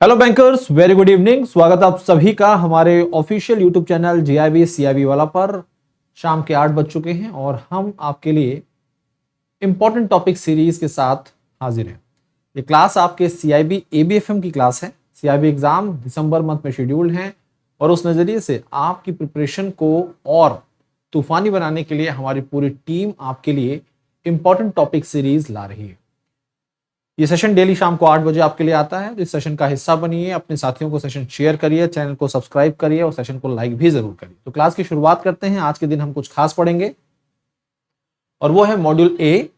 Hello bankers, very good evening. स्वागत आप सभी का हमारे official YouTube channel GIB CIB वाला पर। शाम के 8 बज चुके हैं और हम आपके लिए इंपॉर्टेंट टॉपिक सीरीज के साथ हाजिर हैं। ये क्लास आपके सीआईबी एबीएफएम की क्लास है। सीआईबी एग्जाम दिसंबर मंथ में शेड्यूल्ड हैं और उस नज़रिए से आपकी प्रिपरेशन को और तूफानी बनाने के लिए हमारी पूरी टीम आपके लिए इंपॉर्टेंट टॉपिक सीरीज ला रही है। ये सेशन डेली शाम को 8 बजे आपके लिए आता है। तो इस सेशन का हिस्सा बनिए, अपने साथियों को सेशन शेयर करिए, चैनल को सब्सक्राइब करिए और सेशन को लाइक भी जरूर करिए। तो क्लास की शुरुआत करते हैं। आज के दिन हम कुछ खास पढ़ेंगे और वो है module A.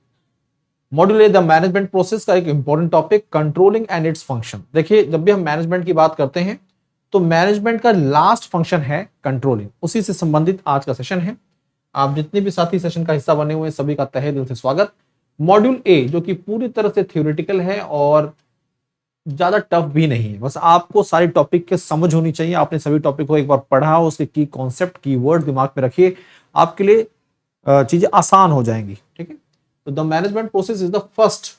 Module A the management process का एक important topic, controlling and its function. देखिए, जब भी हम मैनेजमेंट की बात करते हैं तो मैनेजमेंट का लास्ट फंक्शन है कंट्रोलिंग। उसी से संबंधित आज का सेशन है। आप जितने भी साथी सेशन का हिस्सा बने हुए हैं सभी का तहे दिल से स्वागत। मॉड्यूल ए जो कि पूरी तरह से थ्योरेटिकल है और ज्यादा टफ भी नहीं है, बस आपको सारी टॉपिक के समझ होनी चाहिए। आपने सभी टॉपिक को एक बार पढ़ा, उसके की कॉन्सेप्ट की वर्ड दिमाग में रखिए, आपके लिए चीजें आसान हो जाएंगी। ठीक है, तो the management process is the first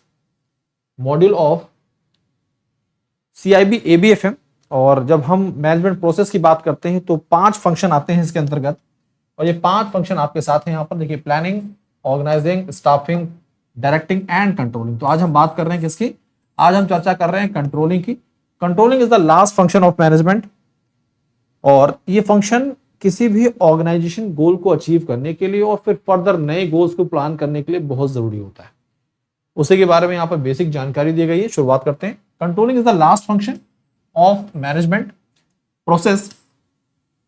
module of CIB एबीएफएम। और जब हम मैनेजमेंट प्रोसेस की बात करते हैं तो 5 फंक्शन आते हैं इसके अंतर्गत और ये 5 फंक्शन आपके साथ हैं यहाँ पर। देखिए, planning, organising, staffing, directing and controlling. तो आज हम बात कर रहे हैं किसकी? आज हम चर्चा कर रहे हैं कंट्रोलिंग की। Controlling is the last function of management और ये फंक्शन किसी भी ऑर्गेनाइजेशन गोल को अचीव करने के लिए और फिर फर्दर नए गोल्स को प्लान करने के लिए बहुत जरूरी होता है। उसी के बारे में यहाँ पर बेसिक जानकारी दी गई है। शुरुआत करते हैं। Controlling is the last function of management process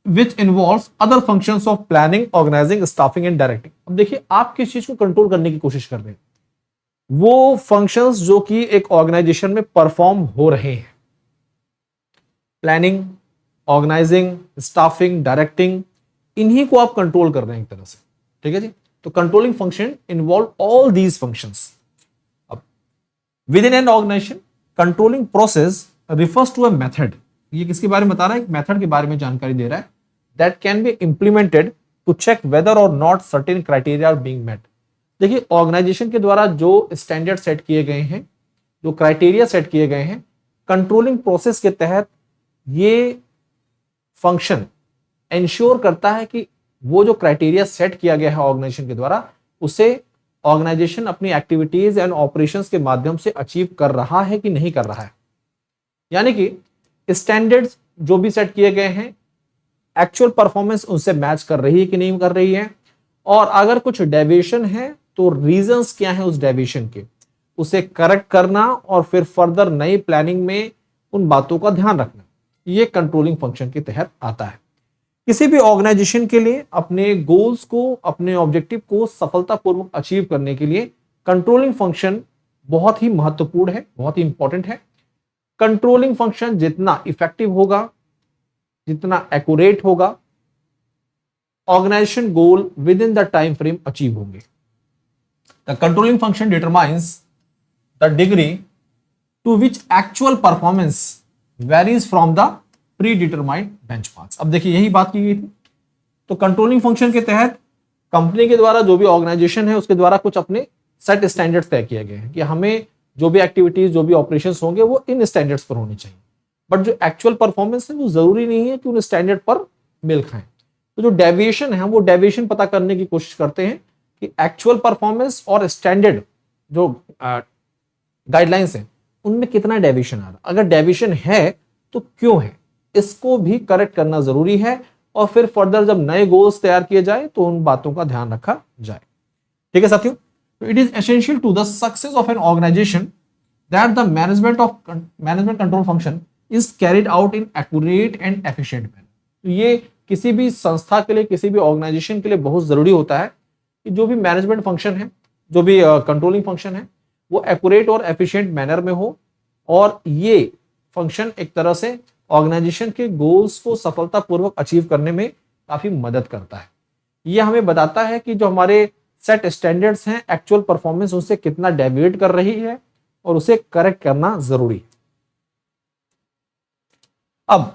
which involves other functions of planning, organizing, staffing and directing। अब देखिए, आप किस चीज को कंट्रोल करने की कोशिश कर रहे हैं, वो फंक्शंस जो कि एक ऑर्गेनाइजेशन में परफॉर्म हो रहे हैं। प्लानिंग, ऑर्गेनाइजिंग, स्टाफिंग, डायरेक्टिंग, इन्हीं को आप कंट्रोल कर रहे हैं एक तरह से। ठीक है जी। तो controlling function involve all these functions. अब within an organisation controlling process refers to a method. ये किसके बारे में बता रहा है? एक मेथड के बारे में जानकारी दे रहा है। That can be implemented to check whether or not certain criteria are being met. देखिए, ऑर्गेनाइजेशन के द्वारा जो स्टैंडर्ड सेट किए गए हैं, जो क्राइटेरिया सेट किए गए हैं, कंट्रोलिंग प्रोसेस के तहत ये फंक्शन इंश्योर करता है कि वो जो क्राइटेरिया सेट किया गया है ऑर्गेनाइजेशन के द्वारा, उसे ऑर्गेनाइजेशन अपनी एक्टिविटीज एंड ऑपरेशंस के माध्यम से अचीव कर रहा है कि नहीं कर रहा है। यानी कि स्टैंडर्ड्स जो भी सेट किए गए हैं, एक्चुअल परफॉर्मेंस उनसे मैच कर रही है कि नहीं कर रही है, और अगर कुछ डेविएशन है तो रीजंस क्या है उस डेविएशन के, उसे करेक्ट करना और फिर फर्दर नई प्लानिंग में उन बातों का ध्यान रखना, ये कंट्रोलिंग फंक्शन के तहत आता है। किसी भी ऑर्गेनाइजेशन के लिए अपने गोल्स को, अपने ऑब्जेक्टिव को सफलतापूर्वक अचीव करने के लिए कंट्रोलिंग फंक्शन बहुत ही महत्वपूर्ण है, बहुत ही इंपॉर्टेंट है। कंट्रोलिंग फंक्शन जितना इफेक्टिव होगा, जितना एक्यूरेट होगा, organisation goal within the time frame achieve होंगे। The controlling function determines the degree to which actual performance varies from the predetermined benchmarks. अब देखिए, यही बात की गई थी। तो कंट्रोलिंग फंक्शन के तहत कंपनी के द्वारा, जो भी ऑर्गेनाइजेशन है उसके द्वारा कुछ अपने सेट स्टैंडर्ड्स तय किए गए हैं कि हमें जो भी एक्टिविटीज, जो भी ऑपरेशंस होंगे वो इन स्टैंडर्ड्स पर होनी चाहिए। बट जो एक्चुअल परफॉर्मेंस है वो जरूरी नहीं है कि उन स्टैंडर्ड पर मेल खाएं। तो जो डेविएशन है वो डेविएशन पता करने की कोशिश करते हैं कि एक्चुअल परफॉर्मेंस और स्टैंडर्ड जो गाइडलाइंस हैं उनमें कितना डेविएशन आ रहा। अगर डेविएशन है तो क्यों है, इसको भी करेक्ट करना जरूरी है और फिर फर्दर जब नए गोल्स तैयार किए जाए तो उन बातों का ध्यान रखा जाए। ठीक है साथियों, it is essential to the success of an organization that the management control function is carried out in accurate and efficient manner। तो ये किसी भी संस्था के लिए, किसी भी ऑर्गेनाइजेशन के लिए बहुत जरूरी होता है कि जो भी मैनेजमेंट फंक्शन है, जो भी कंट्रोलिंग फंक्शन है, वो एक्यूरेट और एफिशिएंट मैनर में हो और ये फंक्शन एक तरह से ऑर्गेनाइजेशन के गोल्स को सफलतापूर्वक अचीव करने में काफी मदद करता है। ये हमें बताता है कि जो हमारे सेट स्टैंडर्ड्स हैं, एक्चुअल परफॉर्मेंस उनसे कितना डेविएट कर रही है और उसे करेक्ट करना जरूरी है। अब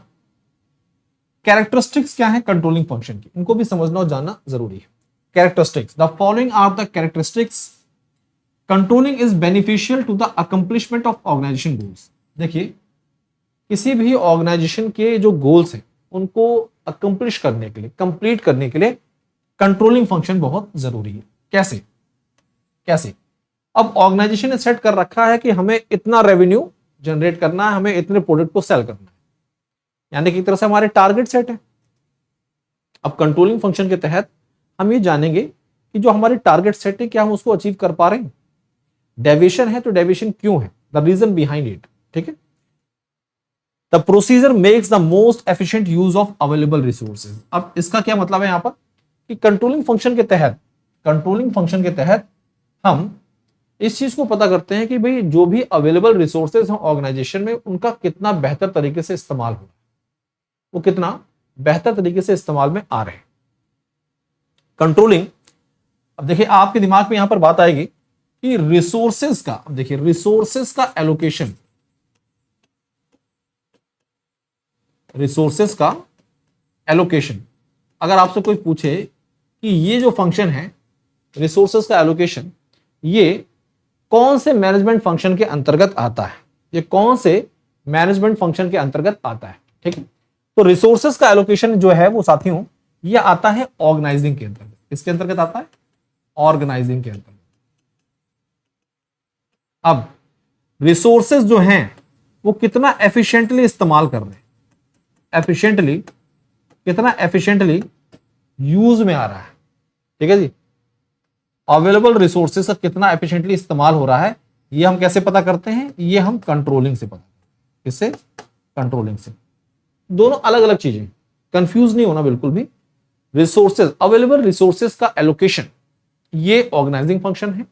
कैरेक्टरिस्टिक्स क्या है कंट्रोलिंग फंक्शन की, इनको भी समझना और जानना जरूरी है। Characteristics, the following are the characteristics controlling is beneficial to the accomplishment of organisation goals. देखिए, किसी भी ऑर्गेनाइजेशन के जो गोल्स हैं उनको अकम्प्लिश करने के लिए, कंप्लीट करने के लिए कंट्रोलिंग फंक्शन बहुत जरूरी है। कैसे कैसे अब ऑर्गेनाइजेशन ने सेट कर रखा है कि हमें इतना रेवेन्यू जनरेट करना है, हमें इतने प्रोडक्ट को सेल करना है, यानी कि एक तरह से हमारे टारगेट सेट है। अब कंट्रोलिंग फंक्शन के तहत हम ये जानेंगे कि जो हमारे टारगेट सेट है क्या हम उसको अचीव कर पा रहे हैं। डेविएशन है तो डेविएशन क्यों है, द रीजन बिहाइंड इट। ठीक है, the procedure makes the most efficient use of available resources. अब इसका क्या मतलब है यहां पर कि कंट्रोलिंग फंक्शन के तहत हम इस चीज को पता करते हैं कि भाई जो भी अवेलेबल रिसोर्सेज हैं ऑर्गेनाइजेशन में उनका कितना बेहतर तरीके से इस्तेमाल हो रहा है, वो कितना बेहतर तरीके से इस्तेमाल में आ रहे हैं। कंट्रोलिंग, अब देखिए आपके दिमाग में यहां पर बात आएगी कि रिसोर्सेज का, अब देखिए रिसोर्सेज का एलोकेशन, अगर आपसे कोई पूछे कि ये जो फंक्शन है रिसोर्सेज का एलोकेशन, ये कौन से मैनेजमेंट फंक्शन के अंतर्गत आता है, ये कौन से मैनेजमेंट फंक्शन के अंतर्गत आता है। ठीक है, तो रिसोर्सेज का एलोकेशन जो है वो साथियों ये आता है ऑर्गेनाइजिंग के अंतर्गत। किसके अंतर्गत आता है? ऑर्गेनाइजिंग के अंतर्गत। अब रिसोर्सेज जो हैं वो कितना एफिशिएंटली इस्तेमाल कर रहे हैं, कितना एफिशिएंटली यूज में आ रहा है। ठीक है जी, अवेलेबल रिसोर्सेज का कितना एफिशिएंटली इस्तेमाल हो रहा है, ये हम कैसे पता करते हैं? ये हम कंट्रोलिंग से पता करते हैं। किससे? कंट्रोलिंग से। दोनों अलग अलग चीजें, कंफ्यूज नहीं होना बिल्कुल भी। रिसोर्सेज, अवेलेबल रिसोर्सेज का एलोकेशन ये ऑर्गेनाइजिंग फंक्शन है,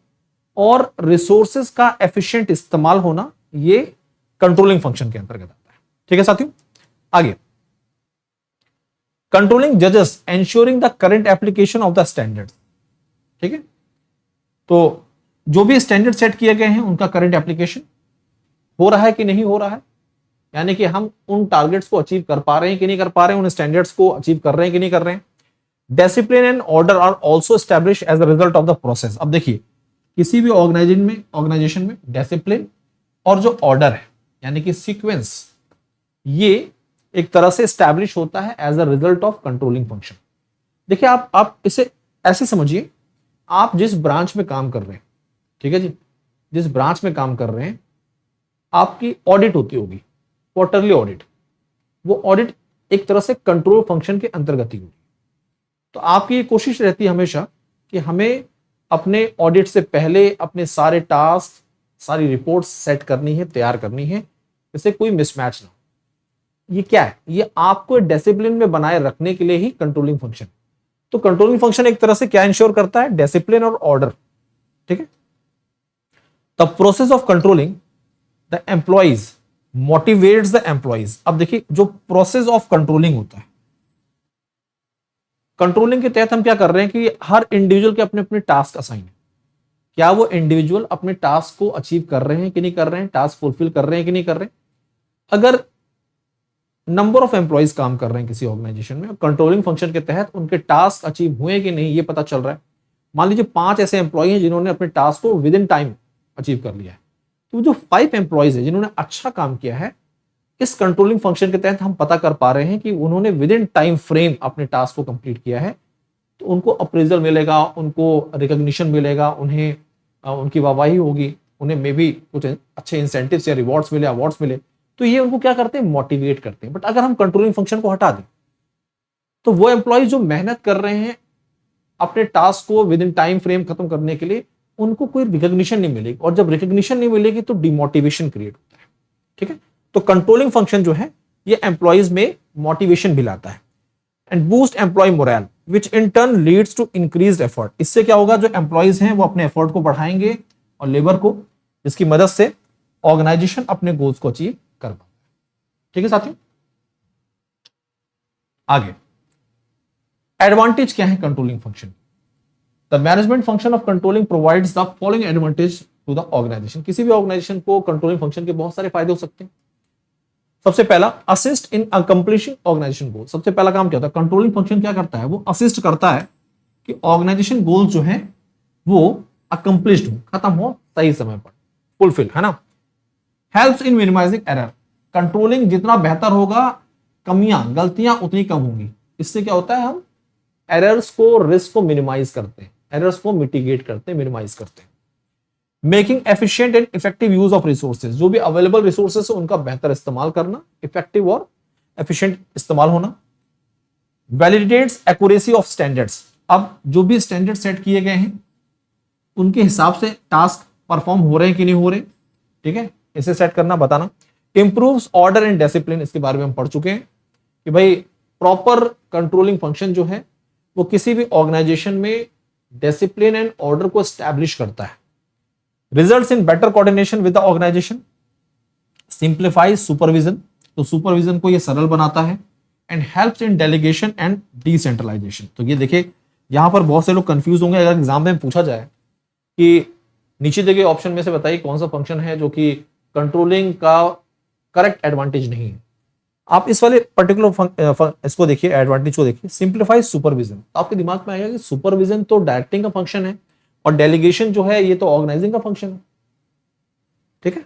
और रिसोर्सेज का एफिशिएंट इस्तेमाल होना ये कंट्रोलिंग फंक्शन के अंतर्गत आता है। ठीक है साथियों, आगे कंट्रोलिंग जजेस ensuring the current application of the standard. ठीक है, तो जो भी स्टैंडर्ड सेट किए गए हैं उनका करंट एप्लीकेशन हो रहा है कि नहीं हो रहा है, यानी कि हम उन टारगेट्स को अचीव कर पा रहे हैं कि नहीं कर पा रहे हैं, उन स्टैंडर्ड्स को अचीव कर रहे हैं कि नहीं कर रहे हैं। Discipline and order are also established as a result of the process. अब देखिए किसी भी ऑर्गेनाइजेशन में डिसिप्लिन और जो ऑर्डर है यानी कि सीक्वेंस, ये एक तरह से एस्टैब्लिश होता है as a result of controlling function. देखिए आप इसे ऐसे समझिए, आप जिस ब्रांच में काम कर रहे हैं, ठीक है जी, जिस ब्रांच में काम कर रहे हैं आपकी ऑडिट होती होगी, क्वार्टरली ऑडिट। वो ऑडिट एक तरह से कंट्रोल फंक्शन के अंतर्गत ही होगी। तो आपकी ये कोशिश रहती है हमेशा कि हमें अपने ऑडिट से पहले अपने सारे टास्क, सारी रिपोर्ट्स सेट करनी है, तैयार करनी है, जिससे कोई मिसमैच ना हो। ये क्या है? ये आपको डिसिप्लिन में बनाए रखने के लिए ही कंट्रोलिंग फंक्शन। तो कंट्रोलिंग फंक्शन एक तरह से क्या इंश्योर करता है? डिसिप्लिन और ऑर्डर। ठीक है, the process of controlling the employees motivates the employees. अब देखिए जो प्रोसेस ऑफ कंट्रोलिंग होता है, कंट्रोलिंग के तहत हम क्या कर रहे हैं कि हर इंडिविजुअल के अपने अपने टास्क असाइन है। क्या वो इंडिविजुअल अपने टास्क को अचीव कर रहे हैं कि नहीं कर रहे हैं, टास्क फुलफिल कर रहे हैं कि नहीं कर रहे हैं। अगर नंबर ऑफ एम्प्लॉइज काम कर रहे हैं किसी ऑर्गेनाइजेशन में, कंट्रोलिंग फंक्शन के तहत उनके टास्क अचीव हुए कि नहीं ये पता चल रहा है। मान लीजिए 5 ऐसे एम्प्लॉय हैं जिन्होंने अपने टास्क को विद इन टाइम अचीव कर लिया है, तो जो 5 एम्प्लॉइज है जिन्होंने अच्छा काम किया है, इस कंट्रोलिंग फंक्शन के तहत हम पता कर पा रहे हैं कि उन्होंने विद इन टाइम फ्रेम अपने टास्क को कंप्लीट किया है, तो उनको अप्रेजल मिलेगा, उनको रिकॉग्निशन मिलेगा, उन्हें उनकी वाहवाही होगी, उन्हें मे बी कुछ अच्छे इंसेंटिव्स या रिवॉर्ड्स मिले, अवार्ड्स मिले। तो ये उनको क्या करते हैं? मोटिवेट करते हैं। बट अगर हम कंट्रोलिंग फंक्शन को हटा दें तो वो एम्प्लॉय जो मेहनत कर रहे हैं अपने टास्क को विद इन टाइम फ्रेम खत्म करने के लिए, उनको कोई रिकॉग्निशन नहीं मिलेगी, और जब रिकॉग्निशन नहीं मिलेगी तो डिमोटिवेशन क्रिएट होता है। ठीक है, तो कंट्रोलिंग फंक्शन जो है ये एम्प्लॉइज में मोटिवेशन भी लाता है and boost employ morale which in turn leads to increased effort. इससे क्या होगा? जो एम्प्लॉइज हैं वो अपने एफर्ट को बढ़ाएंगे और लेबर को, जिसकी मदद से ऑर्गेनाइजेशन अपने गोल्स को अचीव कर पाए। ठीक है साथियों, आगे एडवांटेज क्या है controlling function? The management function of controlling provides the following advantage to the organisation. किसी भी ऑर्गेनाइजेशन को कंट्रोलिंग फंक्शन के बहुत सारे फायदे हो सकते हैं। सबसे पहला, असिस्ट इन अकम्प्लिशिंग ऑर्गेनाइजेशन गोल। सबसे पहला काम क्या होता है? कंट्रोलिंग फंक्शन क्या करता है? वो असिस्ट करता है कि ऑर्गेनाइजेशन गोल जो है वो अकम्प्लिश्ड हो, खत्म हो सही समय पर, फुलफिल, है ना। Helps in minimising error. Controlling जितना बेहतर होगा, कमियां, गलतियां उतनी कम होंगी। इससे क्या होता है, हम एरर्स को, रिस्क को मिनिमाइज करते हैं, एरर्स को मिटिगेट करते हैं, मिनिमाइज करते हैं। Making efficient and effective use of resources, जो भी अवेलेबल रिसोर्सेज है उनका बेहतर इस्तेमाल करना, इफेक्टिव और एफिशिएंट इस्तेमाल होना। वैलिडेट्स एक्यूरेसी ऑफ स्टैंडर्ड्स, अब जो भी स्टैंडर्ड सेट किए गए हैं उनके हिसाब से टास्क परफॉर्म हो रहे हैं कि नहीं हो रहे, ठीक है, इसे सेट करना, बताना। इंप्रूव्स ऑर्डर एंड डिसिप्लिन, इसके बारे में हम पढ़ चुके हैं कि भाई प्रॉपर कंट्रोलिंग फंक्शन जो है वो किसी भी ऑर्गेनाइजेशन में डिसिप्लिन एंड ऑर्डर को एस्टैब्लिश करता है। Results in better coordination with the organisation, simplifies supervision, तो सुपरविजन को ये सरल बनाता है। And helps in delegation and decentralisation, तो ये देखिए यहां पर बहुत से लोग कंफ्यूज होंगे, अगर एग्जाम में पूछा जाए कि नीचे दिए गए ऑप्शन में से बताइए कौन सा फंक्शन है जो कि कंट्रोलिंग का करेक्ट एडवांटेज नहीं है। आप इस वाले पर्टिकुलर इसको देखिए, एडवांटेज को देखिए, सिंप्लीफाई सुपरविजन, तो आपके दिमाग में आएगा कि सुपरविजन तो डायरेक्टिंग का फंक्शन है और डेलीगेशन जो है ये तो ऑर्गेनाइजिंग का फंक्शन है, ठीक है।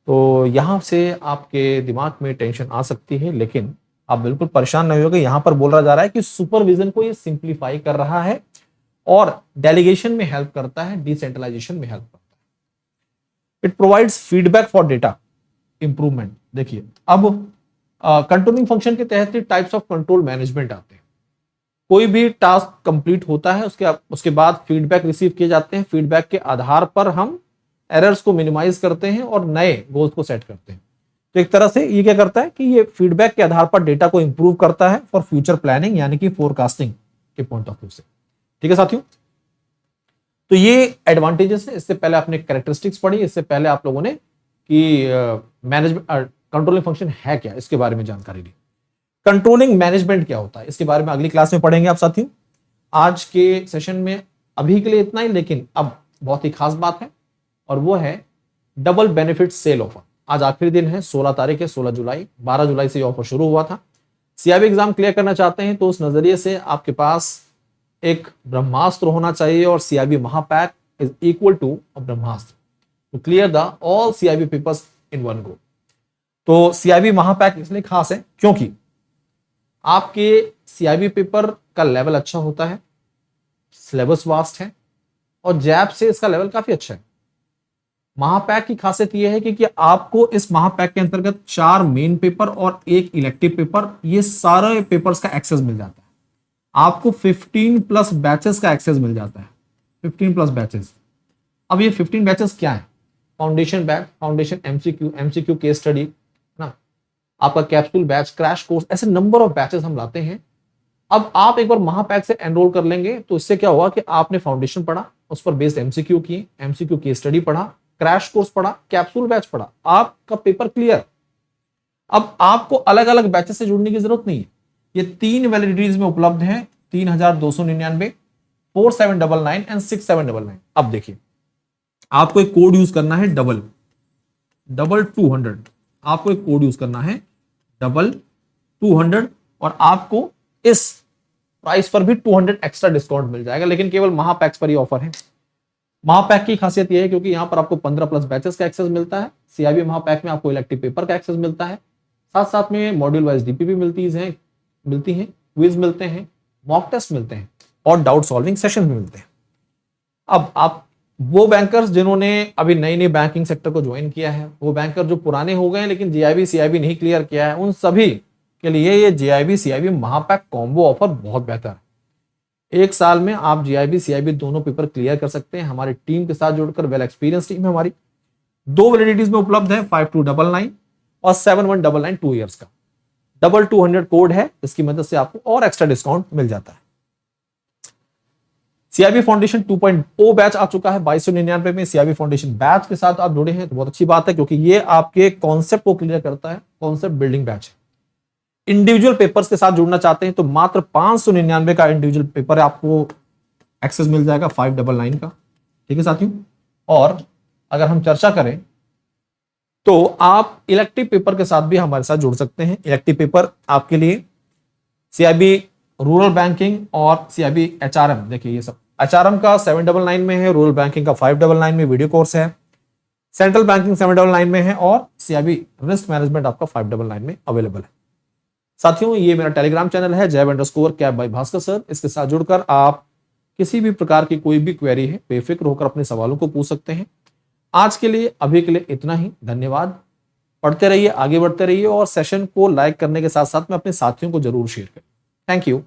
तो यहां से आपके दिमाग में टेंशन आ सकती है, लेकिन आप बिल्कुल परेशान नहीं होगे। यहां पर बोला जा रहा है कि सुपरविजन को ये सिंप्लीफाई कर रहा है और डेलीगेशन में हेल्प करता है, डिसेंट्रलाइजेशन में हेल्प करता है। It provides feedback for data improvement. देखिए अब कंट्रोलिंग फंक्शन के तहत टाइप्स ऑफ कंट्रोल मैनेजमेंट आते हैं। कोई भी टास्क कंप्लीट होता है उसके बाद फीडबैक रिसीव किए जाते हैं, फीडबैक के आधार पर हम एरर्स को मिनिमाइज करते हैं और नए गोल्स को सेट करते हैं। तो एक तरह से ये क्या करता है कि ये फीडबैक के आधार पर डेटा को इंप्रूव करता है फॉर फ्यूचर प्लानिंग, यानी कि फोरकास्टिंग के पॉइंट ऑफ व्यू से, ठीक है साथियों। तो ये एडवांटेजेस है। इससे पहले आपने कैरेक्टरिस्टिक्स पढ़ी, इससे पहले आप लोगों ने कि मैनेजमेंट कंट्रोलिंग फंक्शन है क्या, इसके बारे में जानकारी ली। कंट्रोलिंग मैनेजमेंट क्या होता है इसके बारे में अगली क्लास में पढ़ेंगे आप साथियों। आज के सेशन में अभी के लिए इतना ही, लेकिन अब बहुत ही खास बात है और वो है डबल बेनिफिट सेल ऑफर। आज आखिरी दिन है, 16 तारीख है, 16 जुलाई, 12 जुलाई से ये ऑफर शुरू हुआ था। सीआईबी एग्जाम क्लियर करना चाहते हैं तो उस नजरिए से आपके पास एक ब्रह्मास्त्र होना चाहिए और CIB Mahapack is equal to a ब्रह्मास्त्र to clear the all CIB papers in one go. तो सीआईबी महापैक इसलिए खास है क्योंकि आपके सीआईबी पेपर का लेवल अच्छा होता है, सिलेबस वास्ट है और जैब से इसका लेवल काफी अच्छा है। महापैक की खासियत यह है कि आपको इस महापैक के अंतर्गत 4 मेन पेपर और 1 इलेक्टिव पेपर, ये सारे पेपर्स का एक्सेस मिल जाता है। आपको 15 प्लस बैचेस का एक्सेस मिल जाता है, 15 प्लस बैचेस। अब ये 15 बैचेस क्या है? Foundation batch, foundation MCQ, MCQ case study ना, आपका कैप्सूल बैच, क्रैश कोर्स, ऐसे नंबर ऑफ बैचेस हम लाते हैं। अब आप एक बार महापैक से एनरोल कर लेंगे तो इससे क्या हुआ कि आपने फाउंडेशन पढ़ा, उस पर बेस्ड एमसीक्यू किए, एमसीक्यू केस स्टडी पढ़ा, क्रैश कोर्स पढ़ा, कैप्सूल बैच पढ़ा, आपका पेपर क्लियर। अब आपको अलग अलग बैचेस से जुड़ने की जरूरत नहीं है। ये 3 वैलिडिटीज में उपलब्ध है, 3299, 4799 एंड 6799। अब देखिए आपको एक कोड यूज करना है डबल 200, आपको एक कोड यूज करना है डबल 200 और आपको इस प्राइस पर भी 200 एक्स्ट्रा डिस्काउंट मिल जाएगा, लेकिन केवल महापैक्स पर ही ऑफर है। महापैक की खासियत यह है क्योंकि यहां पर आपको 15 प्लस बैचेस का एक्सेस मिलता है। सीआईबी महापैक में आपको इलेक्टिव पेपर का एक्सेस मिलता है, साथ साथ में मॉड्यूल वाइज डीपीपी मिलती हैं, क्विज मिलते हैं, मॉक टेस्ट मिलते हैं और डाउट सॉल्विंग सेशन भी मिलते हैं। अब आप वो बैंकर्स जिन्होंने अभी नई नई बैंकिंग सेक्टर को ज्वाइन किया है, वो बैंकर जो पुराने हो गए लेकिन जीआईबी सीआईबी नहीं क्लियर किया है, उन सभी के लिए ये जीआईबी सीआईबी महापैक कॉम्बो ऑफर बहुत बेहतर है। एक साल में आप जीआईबी सीआईबी दोनों पेपर क्लियर कर सकते हैं। हमारी टीम के साथ जुड़कर, वेल एक्सपीरियंस टीम है हमारी। 2 वैलिडिटीज में उपलब्ध है, 5299 और 7199 2 इयर्स का। 200 कोड है, इसकी मदद से आपको और एक्स्ट्रा डिस्काउंट मिल जाता है। सीआईबी फाउंडेशन 2.0 बैच आ चुका है 2299 में। सीआईबी फाउंडेशन बैच के साथ आप जुड़े हैं तो बहुत अच्छी बात है, क्योंकि ये आपके कॉन्सेप्ट को क्लियर करता है, कॉन्सेप्ट बिल्डिंग बैच है। इंडिविजुअल पेपर्स के साथ जुड़ना चाहते हैं तो मात्र 599 का इंडिविजुअल पेपर आपको एक्सेस मिल जाएगा 599 का, ठीक है साथियों। और अगर हम चर्चा करें तो आप इलेक्टिव पेपर के साथ भी हमारे साथ जुड़ सकते हैं। इलेक्टिव पेपर आपके लिए सीआईबी रूरल बैंकिंग और सीआईबी एचआरएम, देखिए ये सब एचआरएम का 799 में है, रूरल बैंकिंग का 599 में वीडियो कोर्स है, सेंट्रल बैंकिंग 799 में है और CIB रिस्क मैनेजमेंट आपका 599 में अवेलेबल है। साथियों, ये मेरा टेलीग्राम चैनल है जैब_कैब बाय भास्कर सर। इसके साथ जुड़कर आप किसी भी प्रकार की कोई भी क्वेरी है बेफिक्र होकर अपने सवालों को पूछ सकते हैं। आज के लिए, अभी के लिए इतना ही। धन्यवाद। पढ़ते रहिए, आगे बढ़ते रहिए और सेशन को लाइक करने के साथ साथ में अपने साथियों को जरूर शेयर करें। Thank you.